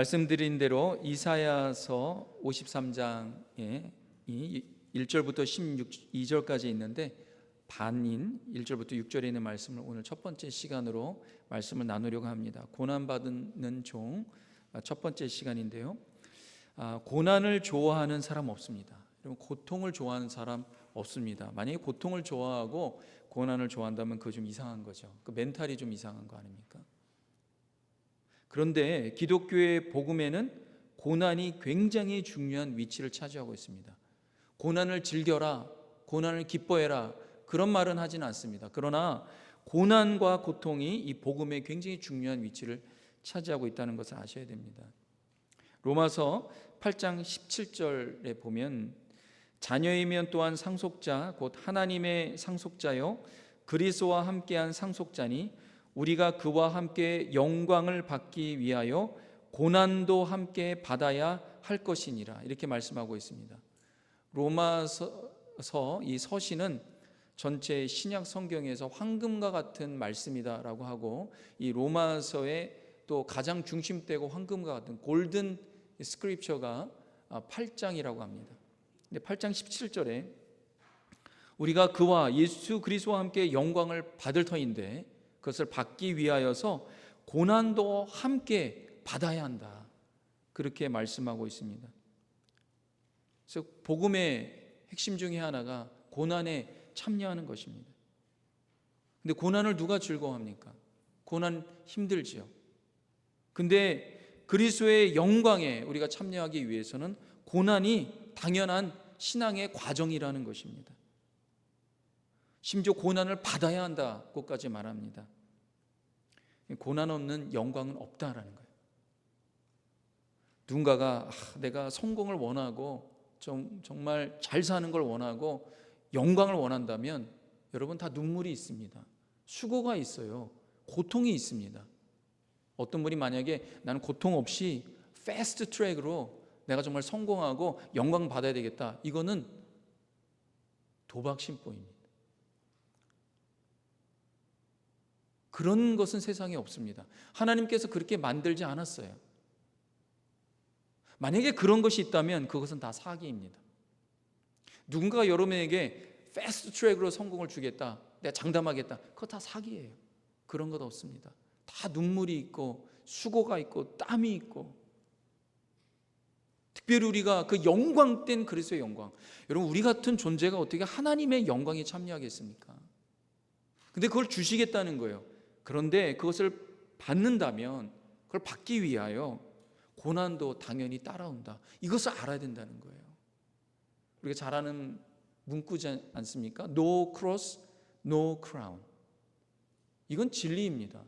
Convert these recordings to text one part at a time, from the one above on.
말씀드린 대로 이사야서 53장에 1절부터 12절까지 있는데 반인 1절부터 6절에 있는 말씀을 오늘 첫 번째 시간으로 말씀을 나누려고 합니다. 고난받는 종 첫 번째 시간인데요. 고난을 좋아하는 사람 없습니다. 여러분, 고통을 좋아하는 사람 없습니다. 만약에 고통을 좋아하고 고난을 좋아한다면 그거 좀 이상한 거죠. 그 멘탈이 좀 이상한 거 아닙니까? 그런데 기독교의 복음에는 고난이 굉장히 중요한 위치를 차지하고 있습니다. 고난을 즐겨라, 고난을 기뻐해라, 그런 말은 하지는 않습니다. 그러나 고난과 고통이 이 복음에 굉장히 중요한 위치를 차지하고 있다는 것을 아셔야 됩니다. 로마서 8장 17절에 보면 자녀이면 또한 상속자 곧 하나님의 상속자요 그리스도와 함께한 상속자니 우리가 그와 함께 영광을 받기 위하여 고난도 함께 받아야 할 것이니라, 이렇게 말씀하고 있습니다. 로마서 이 서신은 전체 신약 성경에서 황금과 같은 말씀이다라고 하고, 이 로마서의 또 가장 중심되고 황금과 같은 골든 스크립처가 8장이라고 합니다. 근데 8장 17절에 우리가 그와 예수 그리스도와 함께 영광을 받을 터인데 그것을 받기 위하여서 고난도 함께 받아야 한다, 그렇게 말씀하고 있습니다. 그래서 복음의 핵심 중에 하나가 고난에 참여하는 것입니다. 근데 고난을 누가 즐거워합니까? 고난 힘들지요. 근데 그리스도의 영광에 우리가 참여하기 위해서는 고난이 당연한 신앙의 과정이라는 것입니다. 심지어 고난을 받아야 한다고까지 말합니다. 고난 없는 영광은 없다라는 거예요. 누군가가 내가 성공을 원하고 정말 잘 사는 걸 원하고 영광을 원한다면 여러분 다 눈물이 있습니다. 수고가 있어요. 고통이 있습니다. 어떤 분이 만약에 나는 고통 없이 패스트 트랙으로 내가 정말 성공하고 영광 받아야 되겠다, 이거는 도박 심보입니다. 그런 것은 세상에 없습니다. 하나님께서 그렇게 만들지 않았어요. 만약에 그런 것이 있다면 그것은 다 사기입니다. 누군가가 여러분에게 패스트 트랙으로 성공을 주겠다, 내가 장담하겠다, 그거 다 사기예요. 그런 것 없습니다. 다 눈물이 있고 수고가 있고 땀이 있고, 특별히 우리가 그 영광된 그리스도의 영광, 여러분 우리 같은 존재가 어떻게 하나님의 영광에 참여하겠습니까? 근데 그걸 주시겠다는 거예요. 그런데 그것을 받는다면 그걸 받기 위하여 고난도 당연히 따라온다, 이것을 알아야 된다는 거예요. 우리가 잘 아는 문구지 않습니까? No cross, no crown. 이건 진리입니다.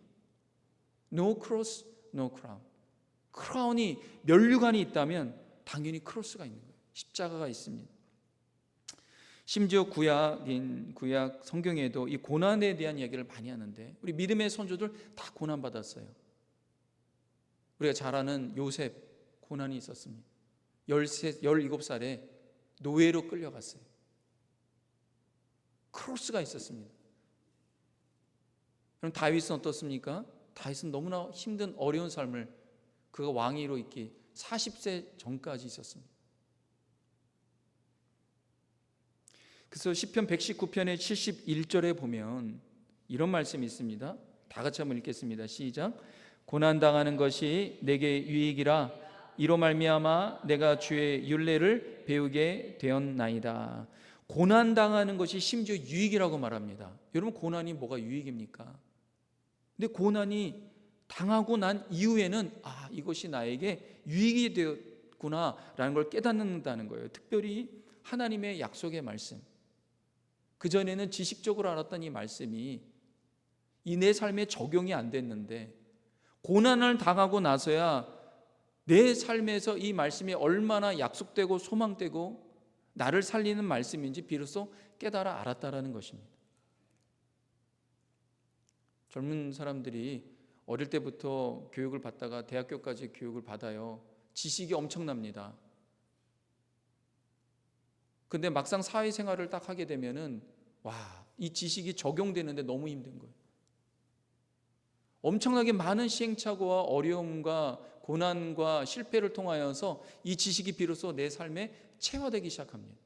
No cross, no crown. 크라운이, 면류관이 있다면 당연히 크로스가 있는 거예요. 십자가가 있습니다. 심지어 구약 성경에도 이 고난에 대한 이야기를 많이 하는데, 우리 믿음의 선조들 다 고난받았어요. 우리가 잘 아는 요셉, 고난이 있었습니다. 17살에 노예로 끌려갔어요. 크로스가 있었습니다. 그럼 다윗은 어떻습니까? 다윗은 너무나 힘든 어려운 삶을, 그가 왕위로 있기 40세 전까지 있었습니다. 그래서 시편 119편의 71절에 보면 이런 말씀이 있습니다. 다 같이 한번 읽겠습니다. 시작. 고난당하는 것이 내게 유익이라 이로 말미암아 내가 주의 율례를 배우게 되었나이다. 고난당하는 것이 심지어 유익이라고 말합니다. 여러분, 고난이 뭐가 유익입니까? 근데 고난이 당하고 난 이후에는 이것이 나에게 유익이 되었구나라는 걸 깨닫는다는 거예요. 특별히 하나님의 약속의 말씀, 그전에는 지식적으로 알았던 이 말씀이 이 내 삶에 적용이 안 됐는데, 고난을 당하고 나서야 내 삶에서 이 말씀이 얼마나 약속되고 소망되고 나를 살리는 말씀인지 비로소 깨달아 알았다라는 것입니다. 젊은 사람들이 어릴 때부터 교육을 받다가 대학교까지 교육을 받아요. 지식이 엄청납니다. 근데 막상 사회생활을 딱 하게 되면은 이 지식이 적용되는데 너무 힘든 거예요. 엄청나게 많은 시행착오와 어려움과 고난과 실패를 통하여서 이 지식이 비로소 내 삶에 체화되기 시작합니다.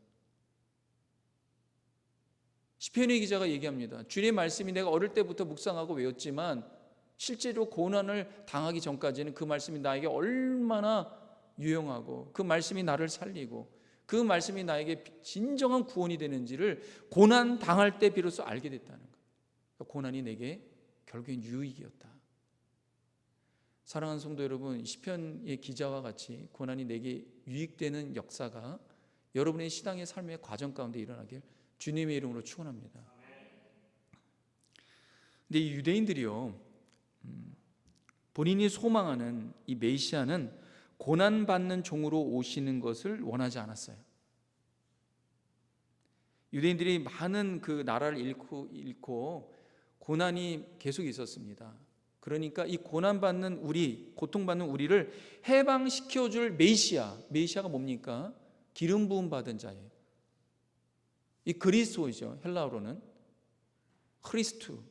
시편의 기자가 얘기합니다. 주님의 말씀이 내가 어릴 때부터 묵상하고 외웠지만 실제로 고난을 당하기 전까지는 그 말씀이 나에게 얼마나 유용하고 그 말씀이 나를 살리고 그 말씀이 나에게 진정한 구원이 되는지를 고난 당할 때 비로소 알게 됐다는 거예요. 고난이 내게 결국엔 유익이었다. 사랑하는 성도 여러분, 시편의 기자와 같이 고난이 내게 유익되는 역사가 여러분의 신앙의 삶의 과정 가운데 일어나길 주님의 이름으로 축원합니다. 근데 이 유대인들이요, 본인이 소망하는 이 메시아는 고난받는 종으로 오시는 것을 원하지 않았어요. 유대인들이 많은 그 나라를 잃고 고난이 계속 있었습니다. 그러니까 이 고난받는 우리, 고통받는 우리를 해방시켜줄 메시아가 뭡니까? 기름 부음 받은 자예요. 이 그리스도이죠. 헬라어로는 크리스투.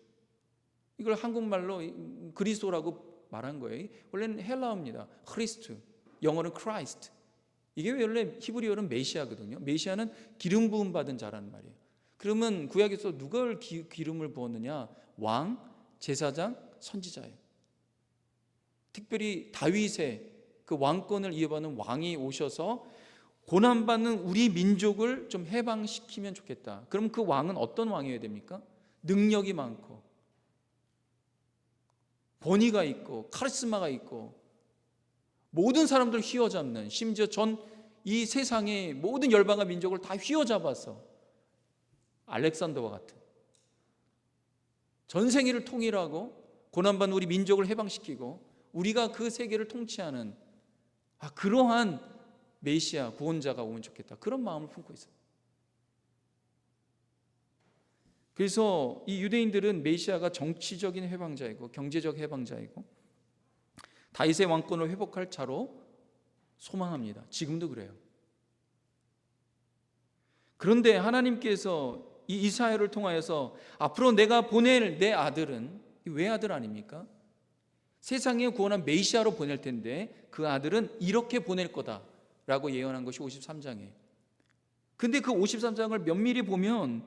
이걸 한국말로 그리스도라고 말한 거예요. 원래는 헬라어입니다. 크리스투. 영어는 크라이스트. 이게 원래 히브리어는 메시아거든요. 메시아는 기름 부음 받은 자라는 말이에요. 그러면 구약에서 누가 기름을 부었느냐? 왕, 제사장, 선지자예요. 특별히 다윗의 그 왕권을 이어받는 왕이 오셔서 고난받는 우리 민족을 좀 해방시키면 좋겠다. 그럼 그 왕은 어떤 왕이어야 됩니까? 능력이 많고 권위가 있고 카리스마가 있고 모든 사람들 휘어잡는, 심지어 이 세상의 모든 열방과 민족을 다 휘어잡아서 알렉산더와 같은 전 세계를 통일하고 고난받는 우리 민족을 해방시키고 우리가 그 세계를 통치하는 그러한 메시아 구원자가 오면 좋겠다. 그런 마음을 품고 있어요. 그래서 이 유대인들은 메시아가 정치적인 해방자이고 경제적 해방자이고 다윗의 왕권을 회복할 자로 소망합니다. 지금도 그래요. 그런데 하나님께서 이 이사야를 통하여서 앞으로 내가 보낼 내 아들은 왜 아들 아닙니까? 세상에 구원한 메시아로 보낼 텐데 그 아들은 이렇게 보낼 거다라고 예언한 것이 53장이에요. 근데 그 53장을 면밀히 보면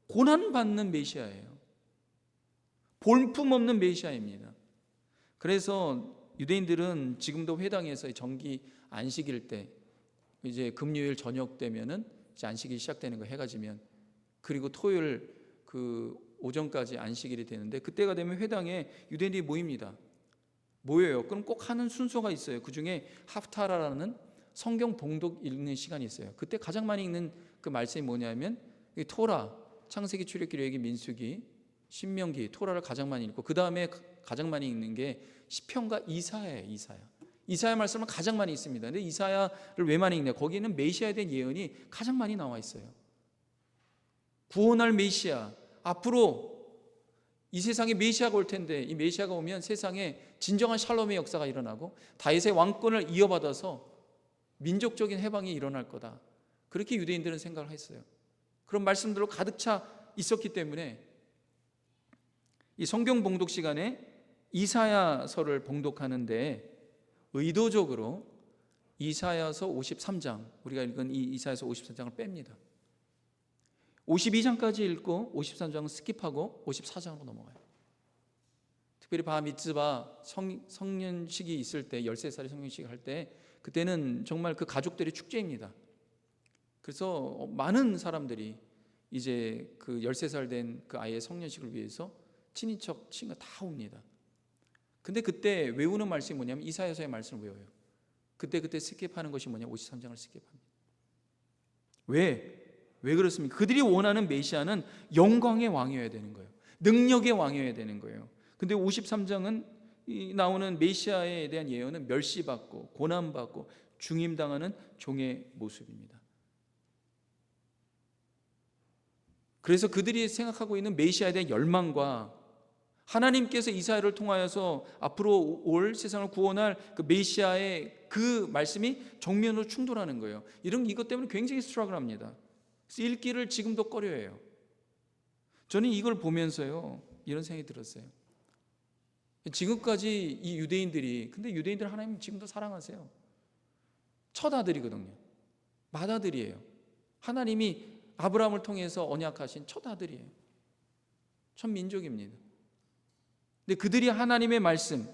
고난받는 메시아예요. 볼품없는 메시아입니다. 그래서 유대인들은 지금도 회당에서 정기 안식일 때 이제 금요일 저녁 되면은 이제 안식일이 시작되는 거 해가 지면 그리고 토요일 그 오전까지 안식일이 되는데 그때가 되면 회당에 유대인들이 모여요. 그럼 꼭 하는 순서가 있어요. 그 중에 하프타라라는 성경 봉독 읽는 시간이 있어요. 그때 가장 많이 읽는 그 말씀이 뭐냐면 토라, 창세기, 출애굽기, 레위기, 민수기, 신명기, 토라를 가장 많이 읽고 그 다음에 가장 많이 읽는 게 시편과 이사야예요. 이사야 말씀은 가장 많이 있습니다. 근데 이사야를 왜 많이 읽냐? 거기는 메시아에 대한 예언이 가장 많이 나와 있어요. 구원할 메시아, 앞으로 이 세상에 메시아가 올 텐데 이 메시아가 오면 세상에 진정한 샬롬의 역사가 일어나고 다윗의 왕권을 이어받아서 민족적인 해방이 일어날 거다. 그렇게 유대인들은 생각을 했어요. 그런 말씀들로 가득 차 있었기 때문에 이 성경 봉독 시간에 이사야서를 봉독하는데 의도적으로 이사야서 53장, 우리가 읽은 이 이사야서 53장을 뺍니다. 52장까지 읽고 53장은 스킵하고 54장으로 넘어가요. 특별히 바미츠바 성년식이 있을 때 13살의 성년식 할 때 그때는 정말 그 가족들의 축제입니다. 그래서 많은 사람들이 이제 그 13살 된 그 아이의 성년식을 위해서 친인척 친구 다 옵니다. 근데 그때 외우는 말씀이 뭐냐면 이사야서의 말씀을 외워요. 그때 스킵하는 것이 뭐냐? 53장을 스킵합니다. 왜 그렇습니까? 그들이 원하는 메시아는 영광의 왕이어야 되는 거예요. 능력의 왕이어야 되는 거예요. 근데 53장은 나오는 메시아에 대한 예언은 멸시받고 고난받고 중임당하는 종의 모습입니다. 그래서 그들이 생각하고 있는 메시아에 대한 열망과 하나님께서 이사야를 통하여서 앞으로 올 세상을 구원할 그 메시아의 그 말씀이 정면으로 충돌하는 거예요. 이것 때문에 굉장히 스트러글합니다. 읽기를 지금도 꺼려해요. 저는 이걸 보면서요 이런 생각이 들었어요. 지금까지 이 유대인들이, 근데 유대인들 하나님 지금도 사랑하세요. 첫 아들이거든요. 맏아들이에요. 하나님이 아브라함을 통해서 언약하신 첫 아들이에요. 첫 민족입니다. 근데 그들이 하나님의 말씀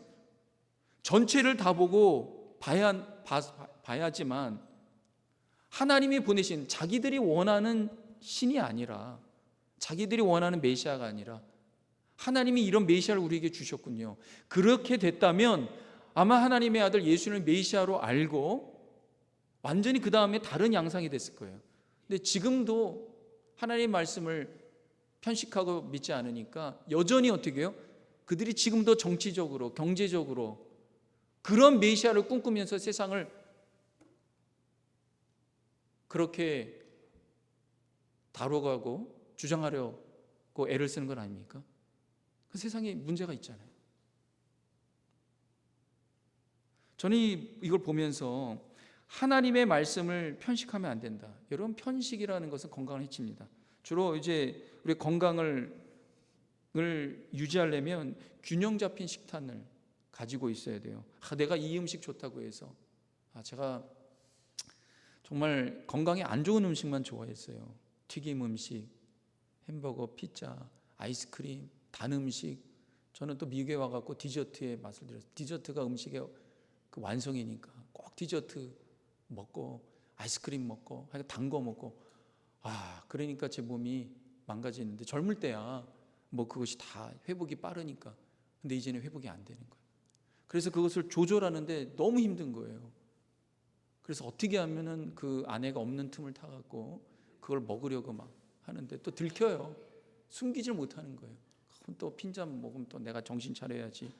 전체를 다 보고 봐야지만 하나님이 보내신 자기들이 원하는 신이 아니라, 자기들이 원하는 메시아가 아니라 하나님이 이런 메시아를 우리에게 주셨군요. 그렇게 됐다면 아마 하나님의 아들 예수를 메시아로 알고 완전히 그 다음에 다른 양상이 됐을 거예요. 근데 지금도 하나님의 말씀을 편식하고 믿지 않으니까 여전히 어떻게 해요? 그들이 지금도 정치적으로, 경제적으로 그런 메시아를 꿈꾸면서 세상을 그렇게 다뤄가고 주장하려고 애를 쓰는 건 아닙니까? 그 세상에 문제가 있잖아요. 저는 이걸 보면서 하나님의 말씀을 편식하면 안 된다. 여러분, 편식이라는 것은 건강을 해칩니다. 주로 이제 우리 건강을 유지하려면 균형 잡힌 식단을 가지고 있어야 돼요. 내가 이 음식 좋다고 해서 제가 정말 건강에 안 좋은 음식만 좋아했어요. 튀김 음식, 햄버거, 피자, 아이스크림, 단 음식. 저는 또 미국에 와갖고 디저트의 맛을 들었어요. 디저트가 음식의 그 완성이니까 꼭 디저트 먹고 아이스크림 먹고 단 거 먹고 그러니까 제 몸이 망가지는데, 젊을 때야 뭐 그것이 다 회복이 빠르니까. 근데 이제는 회복이 안 되는 거예요. 그래서 그것을 조절하는데 너무 힘든 거예요. 그래서 어떻게 하면은 그 아내가 없는 틈을 타갖고 그걸 먹으려고 막 하는데 또 들켜요. 숨기질 못하는 거예요. 또 핀잔 먹으면 또 내가 정신 차려야지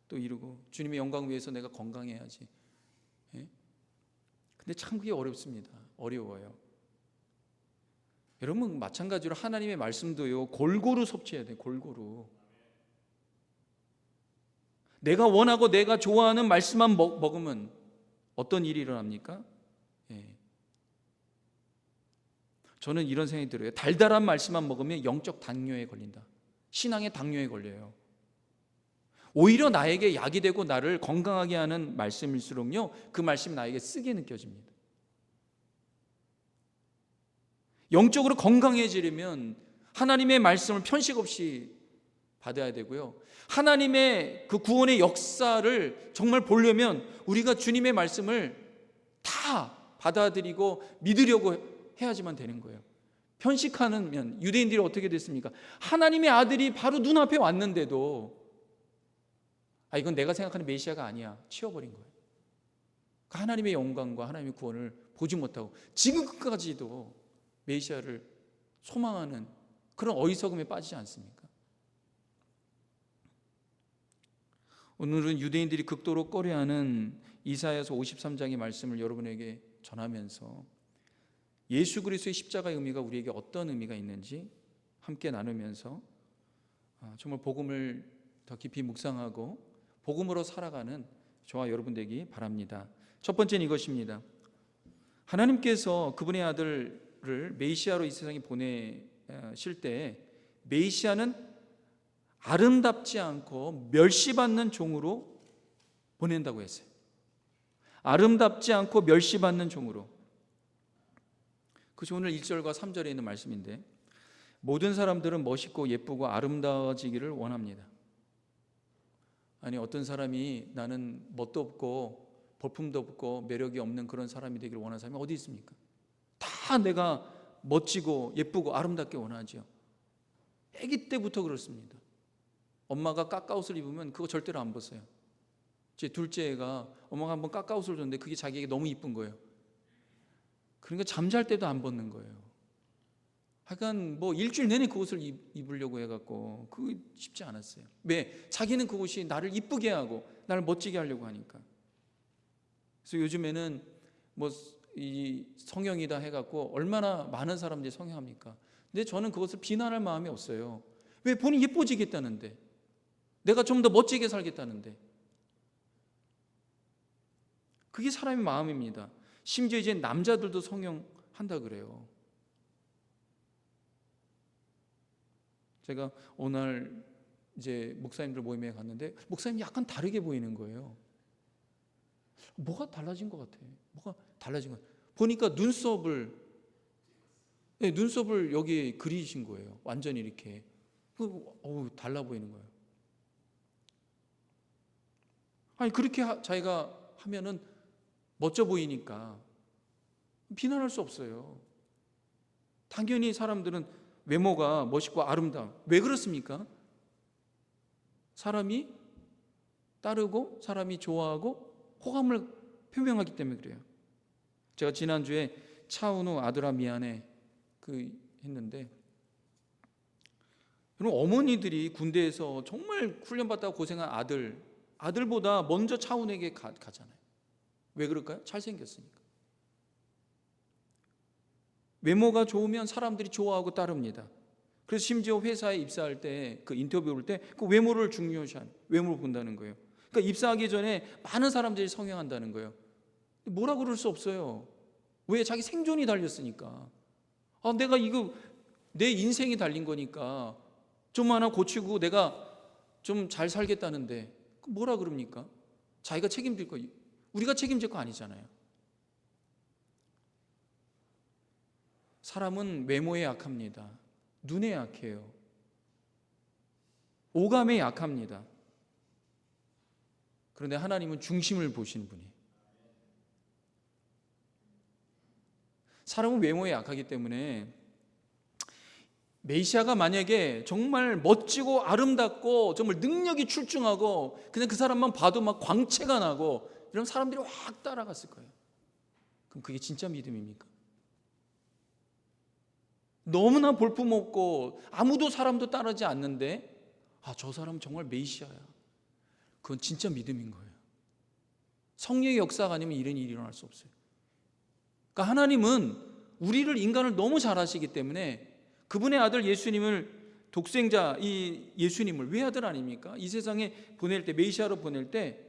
또 이러고, 주님의 영광 위해서 내가 건강해야지. 예? 근데 참 그게 어렵습니다. 어려워요. 여러분, 마찬가지로 하나님의 말씀도요, 골고루 섭취해야 돼요. 골고루. 내가 원하고 내가 좋아하는 말씀만 먹으면 어떤 일이 일어납니까? 예. 저는 이런 생각이 들어요. 달달한 말씀만 먹으면 영적 당뇨에 걸린다. 신앙의 당뇨에 걸려요. 오히려 나에게 약이 되고 나를 건강하게 하는 말씀일수록요, 그 말씀이 나에게 쓰게 느껴집니다. 영적으로 건강해지려면 하나님의 말씀을 편식 없이 받아야 되고요, 하나님의 그 구원의 역사를 정말 보려면 우리가 주님의 말씀을 다 받아들이고 믿으려고 해야지만 되는 거예요. 편식하면 유대인들이 어떻게 됐습니까? 하나님의 아들이 바로 눈앞에 왔는데도 이건 내가 생각하는 메시아가 아니야, 치워버린 거예요. 하나님의 영광과 하나님의 구원을 보지 못하고 지금까지도 메시아를 소망하는 그런 어리석음에 빠지지 않습니까? 오늘은 유대인들이 극도로 꺼려하는 이사야서 53장의 말씀을 여러분에게 전하면서 예수 그리스도의 십자가의 의미가 우리에게 어떤 의미가 있는지 함께 나누면서 정말 복음을 더 깊이 묵상하고 복음으로 살아가는 저와 여러분 되기 바랍니다. 첫 번째는 이것입니다. 하나님께서 그분의 아들을 메시아로 이 세상에 보내실 때 메시아는 아름답지 않고 멸시받는 종으로 보낸다고 했어요. 아름답지 않고 멸시받는 종으로. 그것이 오늘 1절과 3절에 있는 말씀인데, 모든 사람들은 멋있고 예쁘고 아름다워지기를 원합니다. 아니, 어떤 사람이 나는 멋도 없고 볼품도 없고 매력이 없는 그런 사람이 되기를 원하는 사람이 어디 있습니까? 다 내가 멋지고 예쁘고 아름답게 원하죠. 아기 때부터 그렇습니다. 엄마가 까까옷을 입으면 그거 절대로 안 벗어요. 제 둘째 애가 엄마가 한번 까까옷을 줬는데 그게 자기에게 너무 이쁜 거예요. 그러니까 잠잘 때도 안 벗는 거예요. 하여간 뭐 일주일 내내 그 옷을 입으려고 해갖고 그거 쉽지 않았어요. 왜? 자기는 그 옷이 나를 이쁘게 하고 나를 멋지게 하려고 하니까. 그래서 요즘에는 뭐 이 성형이다 해갖고 얼마나 많은 사람들이 성형합니까? 근데 저는 그것을 비난할 마음이 없어요. 왜? 본인이 예뻐지겠다는데, 내가 좀 더 멋지게 살겠다는데. 그게 사람의 마음입니다. 심지어 이제 남자들도 성형한다 그래요. 제가 오늘 이제 목사님들 모임에 갔는데 목사님이 약간 다르게 보이는 거예요. 뭐가 달라진 것 같아. 뭐가 달라진 것 같아. 보니까 눈썹을 여기 그리신 거예요. 완전히 이렇게. 달라 보이는 거예요. 아니 그렇게 자기가 하면은 멋져 보이니까 비난할 수 없어요. 당연히 사람들은 외모가 멋있고 아름다워. 왜 그렇습니까? 사람이 따르고 사람이 좋아하고 호감을 표명하기 때문에 그래요. 제가 지난주에 차은우 아들아 미안해 했는데, 여러분 어머니들이 군대에서 정말 훈련받다가 고생한 아들보다 먼저 차은우에게 가잖아요. 왜 그럴까요? 잘생겼으니까. 외모가 좋으면 사람들이 좋아하고 따릅니다. 그래서 심지어 회사에 입사할 때 그 인터뷰 볼 때 그 외모를 외모를 본다는 거예요. 그러니까 입사하기 전에 많은 사람들이 성형한다는 거예요. 뭐라 그럴 수 없어요. 왜? 자기 생존이 달렸으니까. 내가 이거 내 인생이 달린 거니까 좀 하나 고치고 내가 좀 잘 살겠다는데 뭐라 그럽니까? 자기가 책임질 거, 우리가 책임질 거 아니잖아요. 사람은 외모에 약합니다. 눈에 약해요. 오감에 약합니다. 그런데 하나님은 중심을 보시는 분이에요. 사람은 외모에 약하기 때문에 메시아가 만약에 정말 멋지고 아름답고 정말 능력이 출중하고 그냥 그 사람만 봐도 막 광채가 나고 이런 사람들이 확 따라갔을 거예요. 그럼 그게 진짜 믿음입니까? 너무나 볼품없고 아무도 사람도 따르지 않는데 저 사람은 정말 메시아야. 그건 진짜 믿음인 거예요. 성령의 역사가 아니면 이런 일이 일어날 수 없어요. 그러니까 하나님은 우리를, 인간을 너무 잘 아시기 때문에 그분의 아들 예수님을, 독생자 이 예수님을, 외아들 아닙니까? 이 세상에 보낼 때, 메시아로 보낼 때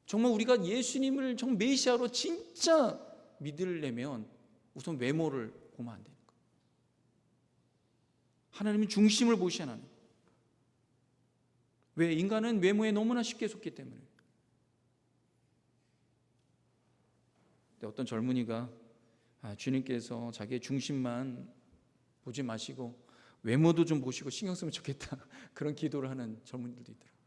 정말 우리가 예수님을 정말 메시아로 진짜 믿으려면 우선 외모를 보면 안 되는 거예요. 하나님은 중심을 보시는 하나님. 왜? 인간은 외모에 너무나 쉽게 속기 때문에. 어떤 젊은이가 주님께서 자기의 중심만 보지 마시고 외모도 좀 보시고 신경 쓰면 좋겠다, 그런 기도를 하는 젊은이들도 있더라고요.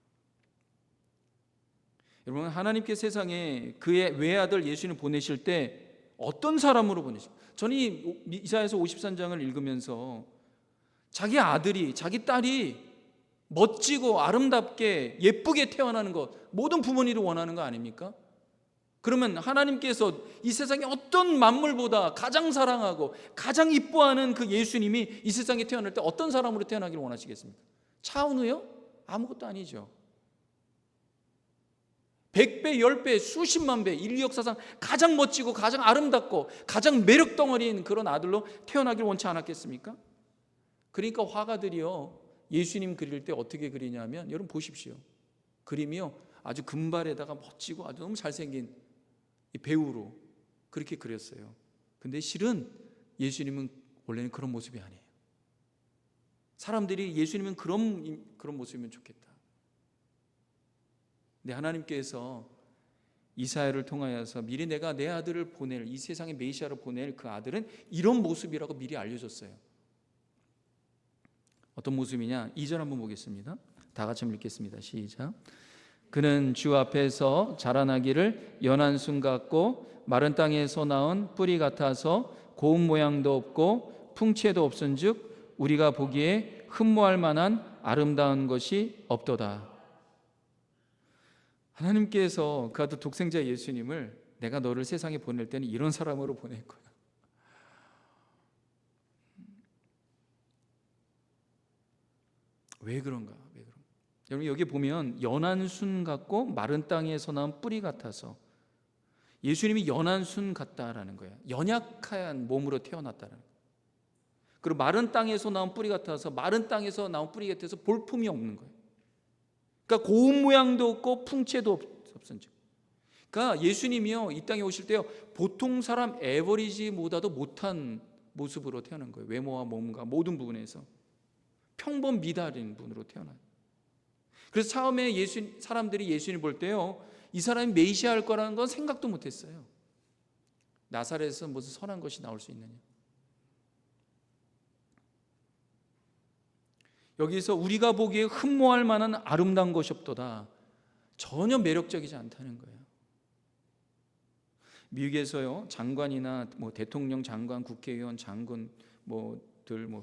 여러분, 하나님께 세상에 그의 외아들 예수님을 보내실 때 어떤 사람으로 보내십니까? 저는 이사야서 53장을 읽으면서 자기 아들이, 자기 딸이 멋지고 아름답게 예쁘게 태어나는 것, 모든 부모님이 원하는 거 아닙니까? 그러면 하나님께서 이 세상에 어떤 만물보다 가장 사랑하고 가장 이뻐하는 그 예수님이 이 세상에 태어날 때 어떤 사람으로 태어나기를 원하시겠습니까? 차은우요? 아무것도 아니죠. 100배, 10배, 수십만 배, 인류 역사상 가장 멋지고 가장 아름답고 가장 매력 덩어리인 그런 아들로 태어나기를 원치 않았겠습니까? 그러니까 화가들이요, 예수님 그릴 때 어떻게 그리냐면, 여러분 보십시오. 그림이요, 아주 금발에다가 멋지고 아주 너무 잘생긴 배우로 그렇게 그렸어요. 근데 실은 예수님은 원래는 그런 모습이 아니에요. 사람들이 예수님은 그런 모습이면 좋겠다. 근데 하나님께서 이사야를 통하여서 미리 내가 내 아들을 보낼, 이 세상에 메시아를 보낼 그 아들은 이런 모습이라고 미리 알려줬어요. 어떤 모습이냐? 2절 한번 보겠습니다. 다 같이 한번 읽겠습니다. 시작. 그는 주 앞에서 자라나기를 연한 순 같고 마른 땅에서 나온 뿌리 같아서 고운 모양도 없고 풍채도 없은즉 우리가 보기에 흠모할 만한 아름다운 것이 없도다. 하나님께서 그 아들 독생자 예수님을 내가 너를 세상에 보낼 때는 이런 사람으로 보낼 거야. 왜 그런가? 여러분 여기 보면 연한 순 같고 마른 땅에서 나온 뿌리 같아서, 예수님이 연한 순 같다라는 거예요. 연약한 몸으로 태어났다는 거예요. 그리고 마른 땅에서 나온 뿌리 같아서, 마른 땅에서 나온 뿌리 같아서 볼품이 없는 거예요. 그러니까 고운 모양도 없고 풍채도 없은즉. 그러니까 예수님이요, 이 땅에 오실 때요, 보통 사람 에버리지보다도 못한 모습으로 태어난 거예요. 외모와 몸과 모든 부분에서 평범 미달인 분으로 태어나요. 그래서 처음에 사람들이 예수님 볼 때요, 이 사람이 메시아일 거라는 건 생각도 못했어요. 나사렛에서 무슨 선한 것이 나올 수 있느냐. 여기서 우리가 보기에 흠모할 만한 아름다운 것이 없도다, 전혀 매력적이지 않다는 거예요. 미국에서요, 장관이나 대통령, 장관, 국회의원, 장군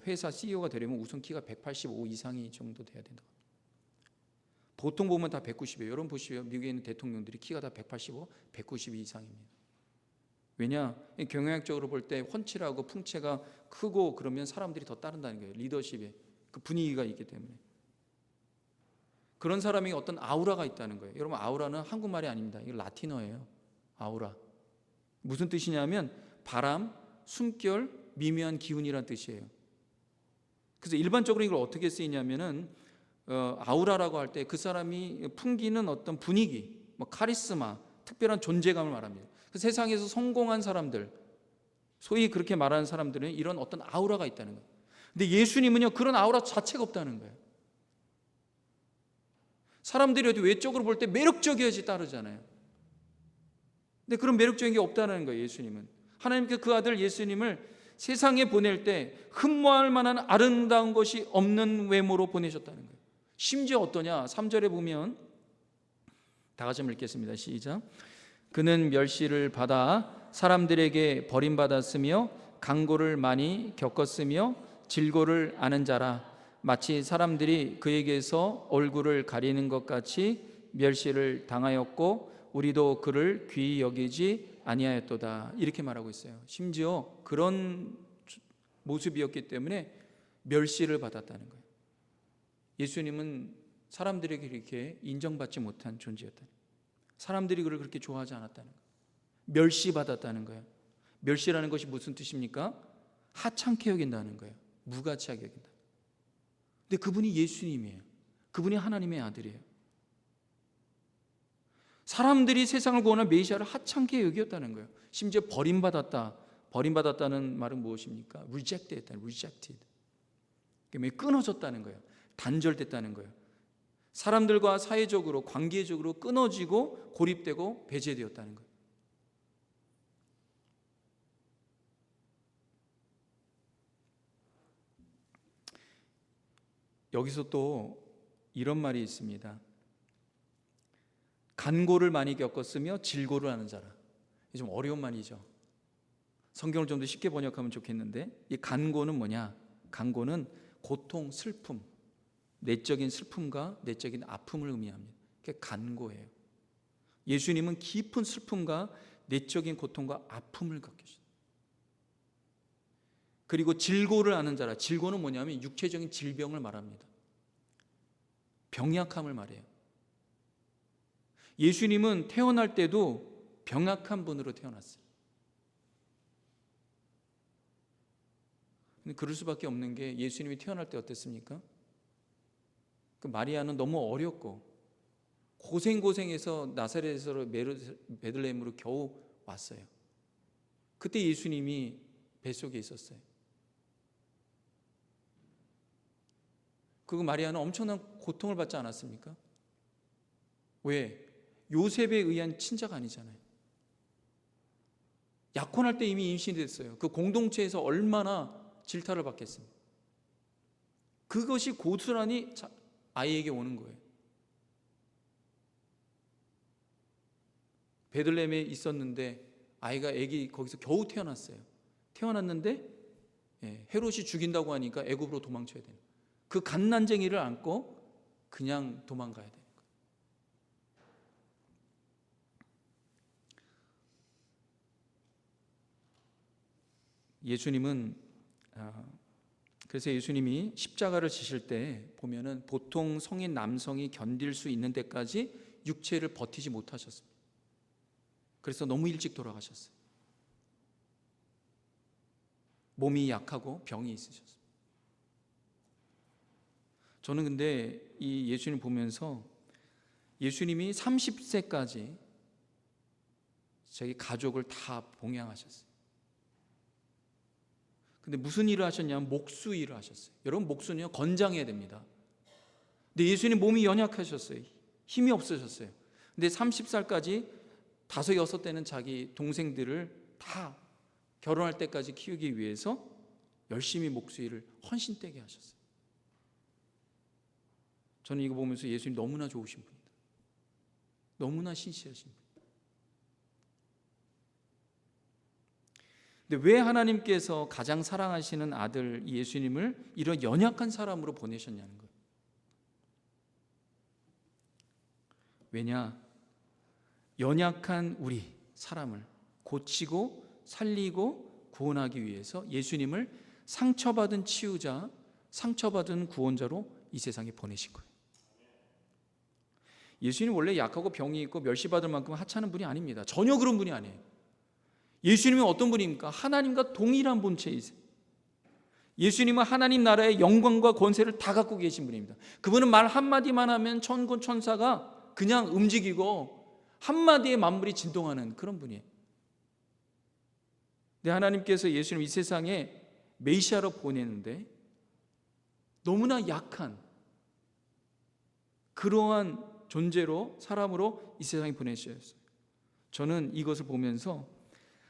회사 CEO가 되려면 우선 키가 185 이상이 정도 돼야 된다. 보통 보면 다 190이에요. 여러분 보시죠. 미국에 있는 대통령들이 키가 다 185, 192 이상입니다. 왜냐? 경영학적으로 볼 때 훤칠하고 풍채가 크고 그러면 사람들이 더 따른다는 거예요. 리더십에 그 분위기가 있기 때문에. 그런 사람이 어떤 아우라가 있다는 거예요. 여러분, 아우라는 한국말이 아닙니다. 이거 라틴어예요. 아우라. 무슨 뜻이냐면 바람, 숨결, 미묘한 기운이란 뜻이에요. 그래서 일반적으로 이걸 어떻게 쓰이냐면은 아우라라고 할 때 그 사람이 풍기는 어떤 분위기, 카리스마, 특별한 존재감을 말합니다. 세상에서 성공한 사람들, 소위 그렇게 말하는 사람들은 이런 어떤 아우라가 있다는 거예요. 근데 예수님은요, 그런 아우라 자체가 없다는 거예요. 사람들이 어디 외적으로 볼 때 매력적이어야지 따르잖아요. 근데 그런 매력적인 게 없다는 거예요. 예수님은 하나님께서 그 아들 예수님을 세상에 보낼 때 흠모할 만한 아름다운 것이 없는 외모로 보내셨다는 거예요. 심지어 어떠냐? 3절에 보면 다 같이 읽겠습니다. 시작. 그는 멸시를 받아 사람들에게 버림받았으며 강고를 많이 겪었으며 질고를 아는 자라. 마치 사람들이 그에게서 얼굴을 가리는 것 같이 멸시를 당하였고 우리도 그를 귀히 여기지 아니하였도다. 이렇게 말하고 있어요. 심지어 그런 모습이었기 때문에 멸시를 받았다는 거예요. 예수님은 사람들에게 그렇게 인정받지 못한 존재였다. 사람들이 그를 그렇게 좋아하지 않았다는 거예요. 멸시받았다는 거예요. 멸시라는 것이 무슨 뜻입니까? 하찮게 여긴다는 거예요. 무가치하게 여긴다. 근데 그분이 예수님이에요. 그분이 하나님의 아들이에요. 사람들이 세상을 구원할 메시아를 하찮게 여겼다는 거예요. 심지어 버림받았다. 버림받았다는 말은 무엇입니까? rejected. 끊어졌다는 거예요. 단절됐다는 거예요. 사람들과 사회적으로, 관계적으로 끊어지고 고립되고 배제되었다는 거예요. 여기서 또 이런 말이 있습니다. 간고를 많이 겪었으며 질고를 하는 자라. 이게 좀 어려운 말이죠. 성경을 좀 더 쉽게 번역하면 좋겠는데, 이 간고는 뭐냐? 간고는 고통, 슬픔, 내적인 슬픔과 내적인 아픔을 의미합니다. 그게 간고예요. 예수님은 깊은 슬픔과 내적인 고통과 아픔을 겪으셨어요. 그리고 질고를 아는 자라. 질고는 뭐냐면 육체적인 질병을 말합니다. 병약함을 말해요. 예수님은 태어날 때도 병약한 분으로 태어났어요. 근데 그럴 수밖에 없는 게, 예수님이 태어날 때 어땠습니까? 그 마리아는 너무 어렸고 고생해서 나사렛에서 베들레헴으로 겨우 왔어요. 그때 예수님이 뱃속에 있었어요. 그리고 마리아는 엄청난 고통을 받지 않았습니까? 왜? 요셉에 의한 친자가 아니잖아요. 약혼할 때 이미 임신이 됐어요. 그 공동체에서 얼마나 질타를 받겠습니까? 그것이 고스란히 아이에게 오는 거예요. 베들레헴에 있었는데 아기 거기서 겨우 태어났어요. 태어났는데 헤롯이 죽인다고 하니까 애굽으로 도망쳐야 돼요. 그 갓난쟁이를 안고 그냥 도망가야 돼요. 그래서 예수님이 십자가를 지실 때 보면은 보통 성인 남성이 견딜 수 있는 데까지 육체를 버티지 못하셨습니다. 그래서 너무 일찍 돌아가셨어요. 몸이 약하고 병이 있으셨어요. 저는 근데 이 예수님 보면서 예수님이 30세까지 자기 가족을 다 봉양하셨어요. 근데 무슨 일을 하셨냐면 목수 일을 하셨어요. 여러분, 목수는요 건장해야 됩니다. 근데 예수님 몸이 연약하셨어요. 힘이 없으셨어요. 근데 30살까지 5, 6대는 자기 동생들을 다 결혼할 때까지 키우기 위해서 열심히 목수 일을 헌신되게 하셨어요. 저는 이거 보면서 예수님 너무나 좋으신 분이다. 너무나 신실하신 분. 근데 왜 하나님께서 가장 사랑하시는 아들 예수님을 이런 연약한 사람으로 보내셨냐는 거예요. 왜냐? 연약한 우리 사람을 고치고 살리고 구원하기 위해서 예수님을 상처받은 치유자, 상처받은 구원자로 이 세상에 보내신 거예요. 예수님 원래 약하고 병이 있고 멸시받을 만큼 하찮은 분이 아닙니다. 전혀 그런 분이 아니에요. 예수님은 어떤 분입니까? 하나님과 동일한 본체이세요. 예수님은 하나님 나라의 영광과 권세를 다 갖고 계신 분입니다. 그분은 말 한마디만 하면 천군 천사가 그냥 움직이고 한마디에 만물이 진동하는 그런 분이에요. 근데 하나님께서 예수님 이 세상에 메시아로 보내는데 너무나 약한 그러한 존재로, 사람으로 이 세상에 보내주셨어요. 저는 이것을 보면서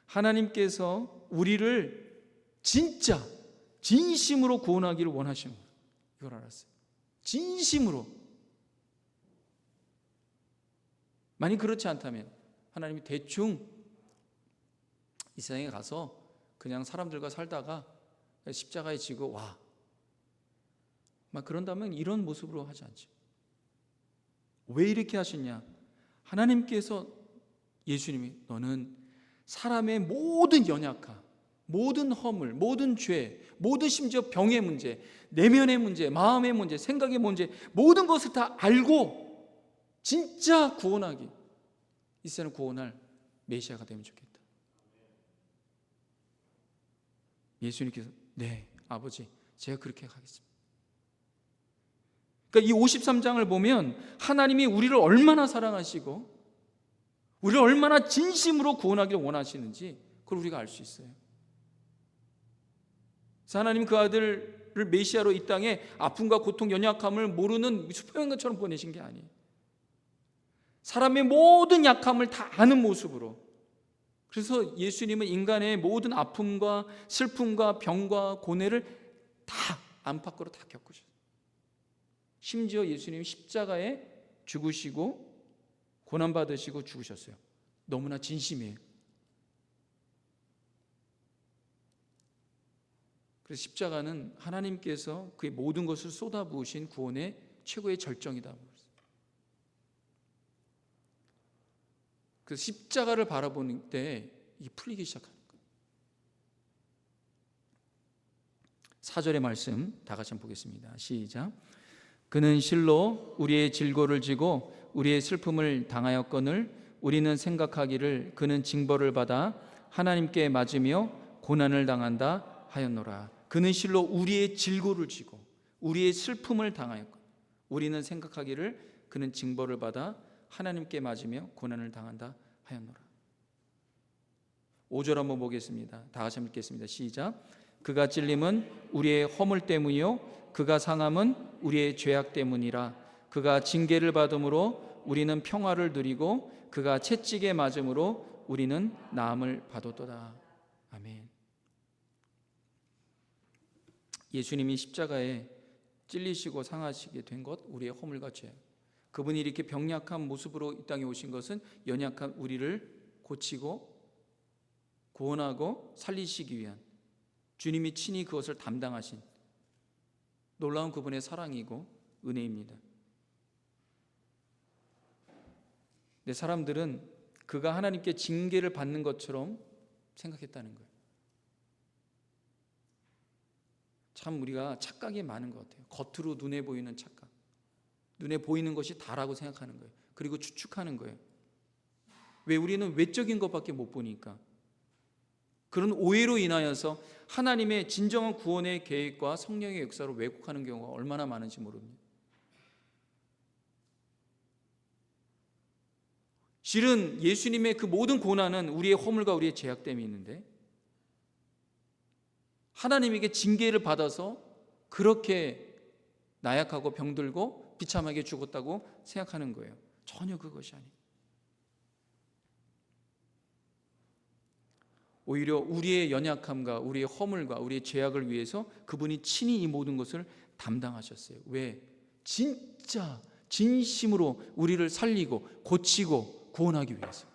하나님께서 우리를 진짜 진심으로 구원하기를 원하시는 거예요. 이걸 알았어요. 진심으로. 만약 그렇지 않다면 하나님이 대충 이 세상에 가서 그냥 사람들과 살다가 십자가에 지고 와, 막 그런다면 이런 모습으로 하지 않죠. 왜 이렇게 하셨냐? 하나님께서 예수님이 너는 사람의 모든 연약함, 모든 허물, 모든 죄, 모든 심지어 병의 문제, 내면의 문제, 마음의 문제, 생각의 문제, 모든 것을 다 알고 진짜 구원하기, 이 세상을 구원할 메시아가 되면 좋겠다. 예수님께서 네 아버지 제가 그렇게 하겠습니다. 그러니까 이 53장을 보면 하나님이 우리를 얼마나 사랑하시고 우리를 얼마나 진심으로 구원하기를 원하시는지 그걸 우리가 알 수 있어요. 그래서 하나님 그 아들을 메시아로 이 땅에 아픔과 고통, 연약함을 모르는 수평인간처럼 보내신 게 아니에요. 사람의 모든 약함을 다 아는 모습으로. 그래서 예수님은 인간의 모든 아픔과 슬픔과 병과 고뇌를 다 안팎으로 다 겪으셨어요. 심지어 예수님이 십자가에 죽으시고 고난받으시고 죽으셨어요. 너무나 진심이에요. 그래서 십자가는 하나님께서 그의 모든 것을 쏟아부으신 구원의 최고의 절정이다. 그래서 십자가를 바라보는 때 이게 풀리기 시작하는 거예요. 4절의 말씀 다 같이 한번 보겠습니다. 시작. 그는 실로 우리의 질고를 지고 우리의 슬픔을 당하였거늘 우리는 생각하기를 그는 징벌을 받아 하나님께 맞으며 고난을 당한다 하였노라. 그는 실로 우리의 질고를 지고 우리의 슬픔을 당하였거늘 우리는 생각하기를 그는 징벌을 받아 하나님께 맞으며 고난을 당한다 하였노라. 5절 한번 보겠습니다. 다 같이 한번 읽겠습니다. 시작. 그가 찔림은 우리의 허물 때문이요 그가 상함은 우리의 죄악 때문이라. 그가 징계를 받음으로 우리는 평화를 누리고 그가 채찍에 맞음으로 우리는 나음을 받았도다. 아멘. 예수님이 십자가에 찔리시고 상하시게 된 것 우리의 허물과 죄. 그분이 이렇게 병약한 모습으로 이 땅에 오신 것은 연약한 우리를 고치고 구원하고 살리시기 위한 주님이 친히 그것을 담당하신 놀라운 그분의 사랑이고 은혜입니다. 근데 사람들은 그가 하나님께 징계를 받는 것처럼 생각했다는 거예요. 참 우리가 착각이 많은 것 같아요. 겉으로 눈에 보이는 착각. 눈에 보이는 것이 다라고 생각하는 거예요. 그리고 추측하는 거예요. 왜 우리는 외적인 것밖에 못 보니까. 그런 오해로 인하여서 하나님의 진정한 구원의 계획과 성령의 역사로 왜곡하는 경우가 얼마나 많은지 모릅니다. 실은 예수님의 그 모든 고난은 우리의 허물과 우리의 죄악 때문에 있는데 하나님에게 징계를 받아서 그렇게 나약하고 병들고 비참하게 죽었다고 생각하는 거예요. 전혀 그것이 아니에요. 오히려 우리의 연약함과 우리의 허물과 우리의 죄악을 위해서 그분이 친히 이 모든 것을 담당하셨어요. 왜? 진짜 진심으로 우리를 살리고 고치고 구원하기 위해서.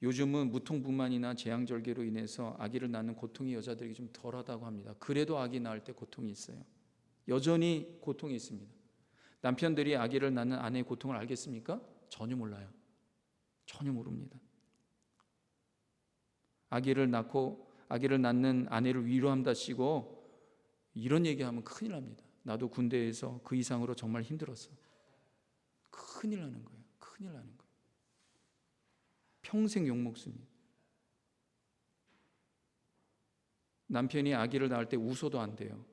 요즘은 무통분만이나 재앙절개로 인해서 아기를 낳는 고통이 여자들에게 좀 덜하다고 합니다. 그래도 아기 낳을 때 고통이 있어요. 여전히 고통이 있습니다. 남편들이 아기를 낳는 아내의 고통을 알겠습니까? 전혀 몰라요. 전혀 모릅니다. 아기를 낳는 아내를 위로한다시고 이런 얘기하면 큰일 납니다. 나도 군대에서 그 이상으로 정말 힘들었어. 큰일 나는 거예요. 큰일 나는 거예요. 평생 욕먹습니다. 남편이 아기를 낳을 때 웃어도 안 돼요.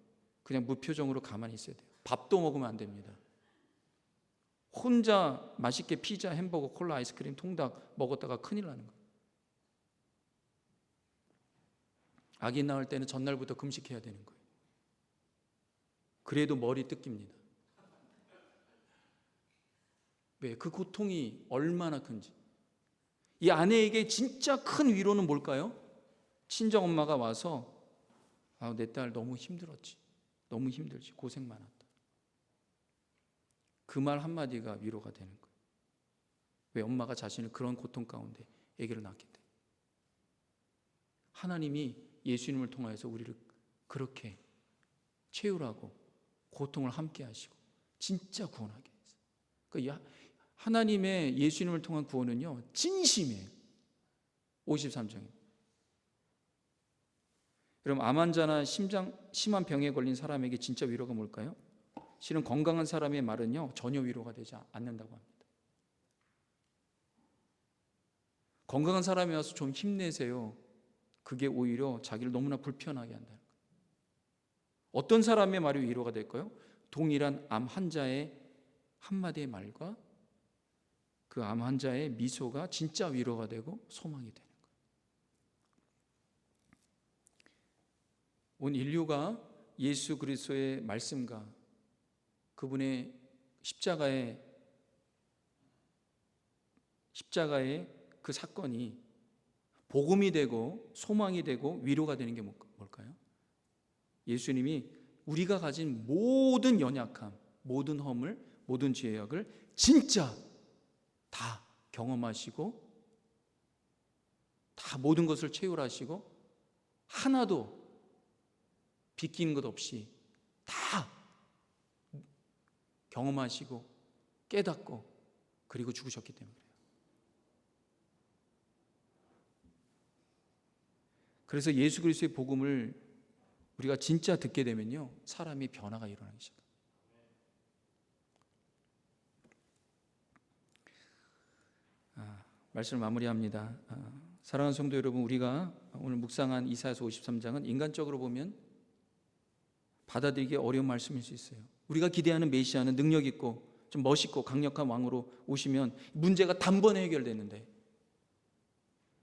그냥 무표정으로 가만히 있어야 돼요. 밥도 먹으면 안 됩니다. 혼자 맛있게 피자, 햄버거, 콜라, 아이스크림, 통닭 먹었다가 큰일 나는 거예요. 아기 낳을 때는 전날부터 금식해야 되는 거예요. 그래도 머리 뜯깁니다. 왜? 그 고통이 얼마나 큰지. 이 아내에게 진짜 큰 위로는 뭘까요? 친정엄마가 와서 내 딸 너무 힘들었지. 너무 힘들지. 고생 많았다. 그 말 한마디가 위로가 되는 거예요. 왜? 엄마가 자신을 그런 고통 가운데 아기를 낳기 때문에. 하나님이 예수님을 통하여서 우리를 그렇게 채우라고 고통을 함께 하시고 진짜 구원하게 했어요. 그러니까 하나님의 예수님을 통한 구원은요, 진심이에요. 53장입니다. 여러분, 암 환자나 심한 병에 걸린 사람에게 진짜 위로가 뭘까요? 실은 건강한 사람의 말은요, 전혀 위로가 되지 않는다고 합니다. 건강한 사람이 와서 좀 힘내세요. 그게 오히려 자기를 너무나 불편하게 한다는 거예요. 어떤 사람의 말이 위로가 될까요? 동일한 암 환자의 한마디의 말과 그 암 환자의 미소가 진짜 위로가 되고 소망이 되는 거예요. 온 인류가 예수 그리스도의 말씀과 그분의 십자가의 그 사건이 복음이 되고 소망이 되고 위로가 되는 게 뭘까요? 예수님이 우리가 가진 모든 연약함, 모든 허물, 모든 죄악을 진짜 다 경험하시고 다 모든 것을 채울하시고 하나도 비끼는 것 없이 다 경험하시고 깨닫고 그리고 죽으셨기 때문에 그래요. 그래서 예수 그리스도의 복음을 우리가 진짜 듣게 되면요, 사람이 변화가 일어나기 시작합니다. 말씀을 마무리합니다. 사랑하는 성도 여러분, 우리가 오늘 묵상한 이사야서 53장은 인간적으로 보면 받아들이기 어려운 말씀일 수 있어요. 우리가 기대하는 메시아는 능력 있고 좀 멋있고 강력한 왕으로 오시면 문제가 단번에 해결되는데,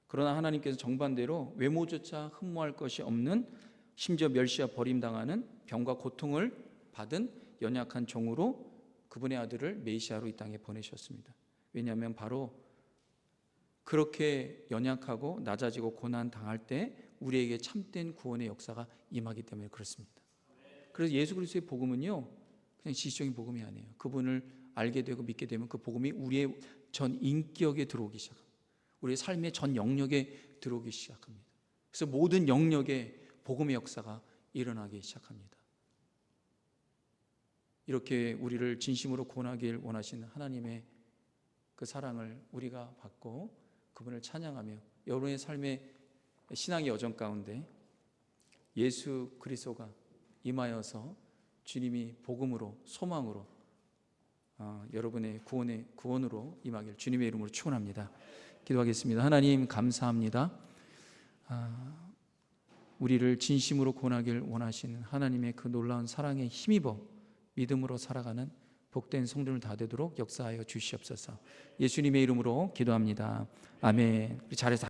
그러나 하나님께서 정반대로 외모조차 흠모할 것이 없는, 심지어 멸시와 버림당하는 병과 고통을 받은 연약한 종으로 그분의 아들을 메시아로 이 땅에 보내셨습니다. 왜냐하면 바로 그렇게 연약하고 낮아지고 고난 당할 때 우리에게 참된 구원의 역사가 임하기 때문에 그렇습니다. 그래서 예수 그리스도의 복음은요, 그냥 지식적인 복음이 아니에요. 그분을 알게 되고 믿게 되면 그 복음이 우리의 전 인격에 들어오기 시작합니다. 우리의 삶의 전 영역에 들어오기 시작합니다. 그래서 모든 영역에 복음의 역사가 일어나기 시작합니다. 이렇게 우리를 진심으로 구원하길 원하시는 하나님의 그 사랑을 우리가 받고 그분을 찬양하며 여러분의 삶의 신앙의 여정 가운데 예수 그리스도가 임하여서 주님이 복음으로 소망으로 여러분의 구원으로 임하길 주님의 이름으로 축원합니다. 기도하겠습니다. 하나님 감사합니다. 우리를 진심으로 구원하길 원하시는 하나님의 그 놀라운 사랑에 힘입어 믿음으로 살아가는 복된 성도들 다 되도록 역사하여 주시옵소서. 예수님의 이름으로 기도합니다. 아멘. 우리 잘해서